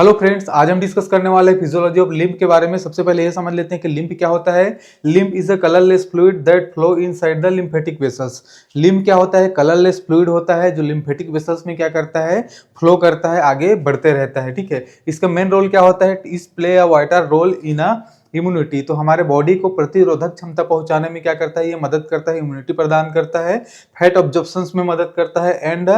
Hello friends, आज हम discuss करने वाले हैं फिजियोलॉजी ऑफ लिम्फ के बारे में। सबसे पहले ये समझ लेते हैं कि लिम्फ क्या होता है। Lymph is a colourless fluid that flow inside the lymphatic vessels. Lymph क्या होता है? कलरलेस फ्लूइड होता है जो लिम्फेटिक वेसल्स में क्या करता है, फ्लो करता है, आगे बढ़ते रहता है। ठीक है, इसका मेन रोल क्या होता है? इस play a vital role in a immunity. तो हमारे बॉडी को प्रतिरोधक क्षमता पहुंचाने में क्या करता है, ये मदद करता है, इम्यूनिटी प्रदान करता है, फैट ऑब्जॉर्प्शन में मदद करता है एंड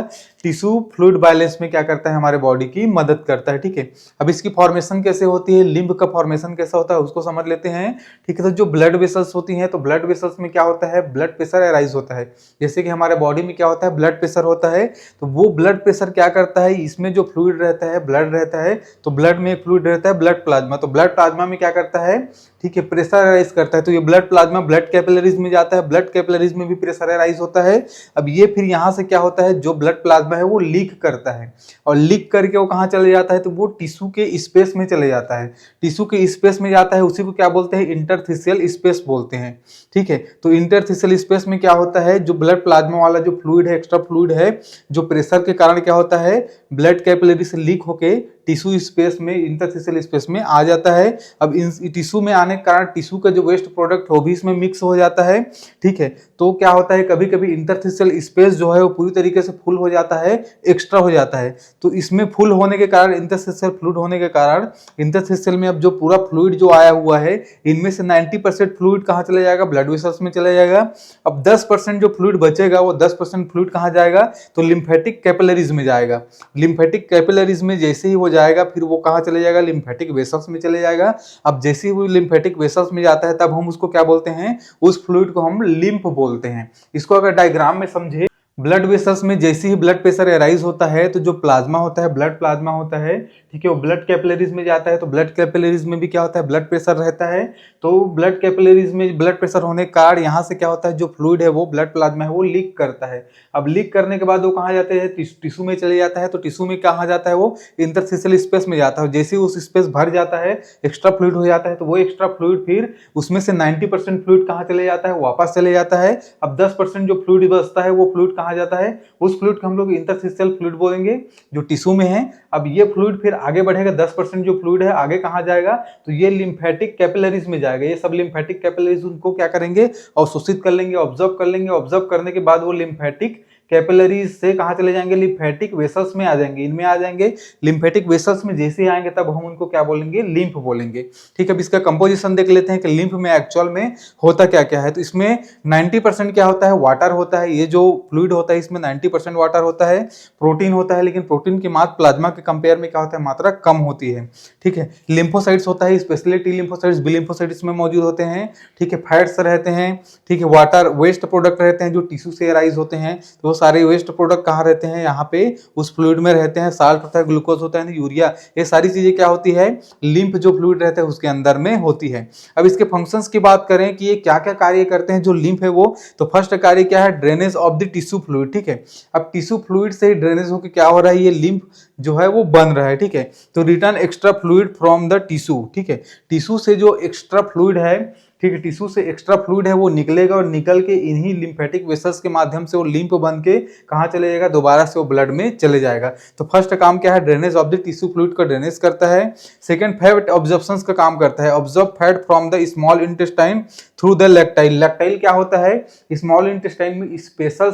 टिश्यू फ्लूइड बैलेंस में क्या करता है, हमारे बॉडी की मदद करता है। ठीक है, अब इसकी फॉर्मेशन कैसे होती है, लिम्फ का फॉर्मेशन कैसा होता है उसको समझ लेते हैं। ठीक है, तो जो ब्लड वेसल्स होती हैं, तो ब्लड वेसल्स में क्या होता है, ब्लड प्रेशर अराइज होता है। जैसे कि हमारे बॉडी में क्या होता है, ब्लड प्रेशर होता है, तो वो ब्लड प्रेशर क्या करता है, इसमें जो फ्लूइड रहता है, ब्लड रहता है, तो ब्लड में एक फ्लूइड रहता है ब्लड प्लाज्मा। तो ब्लड प्लाज्मा में क्या करता है, ठीक है, प्रेशर राइज करता है। तो ये ब्लड प्लाज्मा ब्लड कैपिलरीज में जाता है, ब्लड कैपिलरीज में भी प्रेशर राइज होता है। अब ये फिर यहाँ से क्या होता है, जो ब्लड प्लाज्मा है वो लीक करता है, और लीक करके वो कहाँ चले जाता है, तो वो टिश्यू के स्पेस में चले जाता है। टिश्यू के स्पेस में जाता है, उसी को क्या बोलते हैं, इंटरथिसियल स्पेस बोलते हैं। ठीक है, तो इंटरथिसियल स्पेस में क्या होता है, जो ब्लड प्लाज्मा वाला जो फ्लूइड है, एक्स्ट्रा फ्लूइड है, जो प्रेशर के कारण क्या होता है, ब्लड कैपिलरी से लीक होके टिश्यू स्पेस में, इंटरथिसियल स्पेस में आ जाता है। अब इन टिश्यू में आने के कारण टिश्यू का जो वेस्ट प्रोडक्ट हो भी इसमें मिक्स हो जाता है। ठीक है, तो क्या होता है, कभी कभी इंटरथिसियल स्पेस जो है वो पूरी तरीके से फुल हो जाता है, एक्स्ट्रा हो जाता है। तो इसमें फुल होने के कारण, इंटरथिसियल फ्लूइड होने के कारण, इंटरथिसियल में अब जो पूरा फ्लूइड जो आया हुआ है, इनमें से 90% फ्लूइड कहाँ चले जाएगा, ब्लड वेसल्स में चले जाएगा। अब 10% जो फ्लूइड बचेगा, वो 10% फ्लूइड कहाँ जाएगा, तो लिम्फेटिक कैपिलरीज में जाएगा। लिम्फेटिक कैपिलरीज में जैसे ही वो जाएगा, फिर वो कहाँ चले जाएगा, लिम्फेटिक वेसल्स में चले जाएगा। अब जैसे ही वो लिम्फेटिक वेसल्स में जाता है, तब हम उसको क्या बोलते हैं, उस फ्लूइड को हम लिम्फ बोलते हैं। इसको अगर डायग्राम में समझे, ब्लड वेसल्स में जैसे ही ब्लड प्रेशर अराइज होता है, तो जो प्लाज्मा होता है, ब्लड प्लाज्मा होता है, ठीक है, वो ब्लड कैपिलरीज में जाता है। तो ब्लड कैपिलरीज में भी क्या होता है, ब्लड प्रेशर रहता है। तो ब्लड कैपिलरीज में ब्लड प्रेशर होने के कारण यहाँ से क्या होता है, जो फ्लूइड है वो ब्लड प्लाज्मा है वो लीक करता है। अब लीक करने के बाद वो कहाँ जाते हैं, टिश्यू में चले जाता है। तो टिश्यू में कहाँ जाता है, वो इंटरस्टिशियल स्पेस में जाता है। जैसे ही उस स्पेस भर जाता है, एक्स्ट्रा फ्लूइड हो जाता है, तो वो एक्स्ट्रा फ्लूइड फिर उसमें से 90% फ्लूइड कहाँ चले जाता है, वापस चले जाता है। अब 10% जो फ्लूइड बचता है, वो फ्लूइड कहाँ जाता है, उस फ्लूइड को हम लोग इंटरस्टिशियल फ्लूइड बोलेंगे, जो टिश्यू में है। अब ये फ्लूइड फिर आगे बढ़ेगा, 10% जो फ्लूइड है आगे कहाँ जाएगा, तो ये लिम्फेटिक कैपिलरीज में जाएगा। ये सब लिम्फेटिक कैपिलरीज उनको क्या करेंगे, अवशोषित कर लेंगे, ऑब्जर्व कर लेंगे। ऑब्जर्व करने के बाद वो लिम्फेटिक कैपिलरीज से कहां चले जाएंगे, लिम्फेटिक वेसल्स में आ जाएंगे, इनमें आ जाएंगे। लिम्फेटिक वेसल्स में जैसे ही आएंगे, तब हम उनको क्या बोलेंगे, लिम्फ बोलेंगे। ठीक है, अब इसका कंपोजिशन देख लेते हैं कि लिम्फ में एक्चुअल में होता क्या क्या है। तो इसमें 90% क्या होता है, वाटर होता है। ये जो फ्लूइड होता है, इसमें 90% वाटर होता है। प्रोटीन होता है, लेकिन प्रोटीन की मात्रा प्लाज्मा के कंपेयर में क्या होता है, मात्रा कम होती है। ठीक है, लिम्फोसाइट्स होता है, specially T lymphocytes, B lymphocytes में मौजूद होते हैं। ठीक है, फैट्स रहते हैं। ठीक है, वाटर वेस्ट प्रोडक्ट रहते हैं जो टिश्यू से अराइज होते हैं। तो सारे वेस्ट प्रोडक्ट कहाँ रहते हैं, यहाँ पे उस फ्लूइड में रहते हैं। साल्ट होता है, ग्लूकोज होता है, यूरिया, ये सारी चीजें क्या होती है, लिम्फ जो फ्लूइड रहता है उसके अंदर में होती है। अब इसके फंक्शंस की बात करें कि ये क्या क्या कार्य करते हैं जो लिम्फ है वो, तो फर्स्ट कार्य क्या है, drainage of the tissue fluid. ठीक है, अब टिश्यू फ्लूइड से ड्रेनेज होकर क्या हो रहा है, ये लिम्फ जो है वो बन रहा है। ठीक है, तो return extra fluid from the tissue. ठीक है, टिश्यू से जो एक्स्ट्रा फ्लूइड है, ठीक है, टिश्यू से एक्स्ट्रा फ्लूइड है वो निकलेगा, और निकल के इन्हीं लिम्फेटिक वेसल्स के माध्यम से वो लिम्फ बन के कहाँ चले जाएगा, दोबारा से वो ब्लड में चले जाएगा। तो फर्स्ट काम क्या है, drainage of the tissue fluid का ड्रेनेज करता है। सेकंड, फैट ऑब्जॉर्प्शन का काम करता है, absorb fat from the small intestine through the lacteal. Lacteal क्या होता है, स्मॉल इंटेस्टाइन में स्पेशल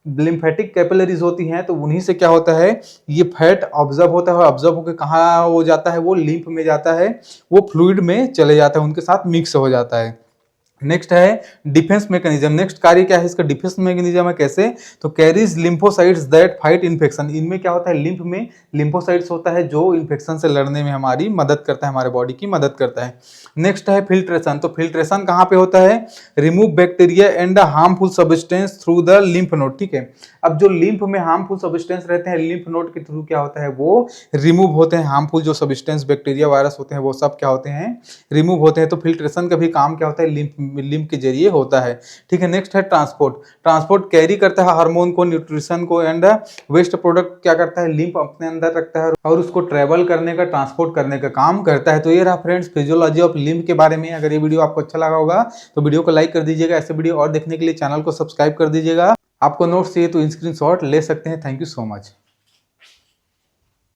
लिम्फेटिक कैपिलरीज होती हैं, तो उन्हीं से क्या होता है, ये फैट ऑब्जर्व होता है, और ऑब्जर्व होकर कहाँ हो जाता है, वो लिम्फ में जाता है, वो फ्लूइड में चले जाता है, उनके साथ मिक्स हो जाता है। नेक्स्ट है डिफेंस मैकेनिज्म। नेक्स्ट कार्य क्या है इसका, डिफेंस मैकेनिज्म है कैसे, तो carries lymphocytes that fight infection. इनमें क्या होता है, लिम्फ में लिम्फोसाइट्स होता है जो इन्फेक्शन से लड़ने में हमारी मदद करता है, हमारे बॉडी की मदद करता है। नेक्स्ट है फिल्ट्रेशन। तो फिल्ट्रेशन कहाँ पे होता है, remove bacteria and harmful substance through the lymph node. ठीक है, अब जो लिम्फ में हार्मफुल सब्सटेंस रहते हैं, लिम्फ नोड के थ्रू क्या होता है, वो रिमूव होते हैं। हार्मफुल जो सब्सटेंस, बैक्टीरिया, वायरस होते हैं, वो सब क्या होते हैं, रिमूव होते हैं। तो फिल्ट्रेशन का भी काम क्या होता है, लिम्फ के जरिए होता है। ठीक है, नेक्स्ट है ट्रांसपोर्ट। ट्रांसपोर्ट कैरी करता है हार्मोन को, न्यूट्रिशन को एंड वेस्ट प्रोडक्ट क्या करता है, लिम्फ अपने अंदर रखता है और उसको ट्रेवल करने का, ट्रांसपोर्ट करने का काम करता है। तो ये रहा फ्रेंड्स फिजियोलॉजी ऑफ लिम्फ के बारे में। अगर ये वीडियो आपको अच्छा लगा होगा तो वीडियो को लाइक कर दीजिएगा। ऐसे वीडियो और देखने के लिए चैनल को सब्सक्राइब कर दीजिएगा। आपको नोट्स चाहिए तो स्क्रीनशॉट ले सकते हैं। Thank you so much.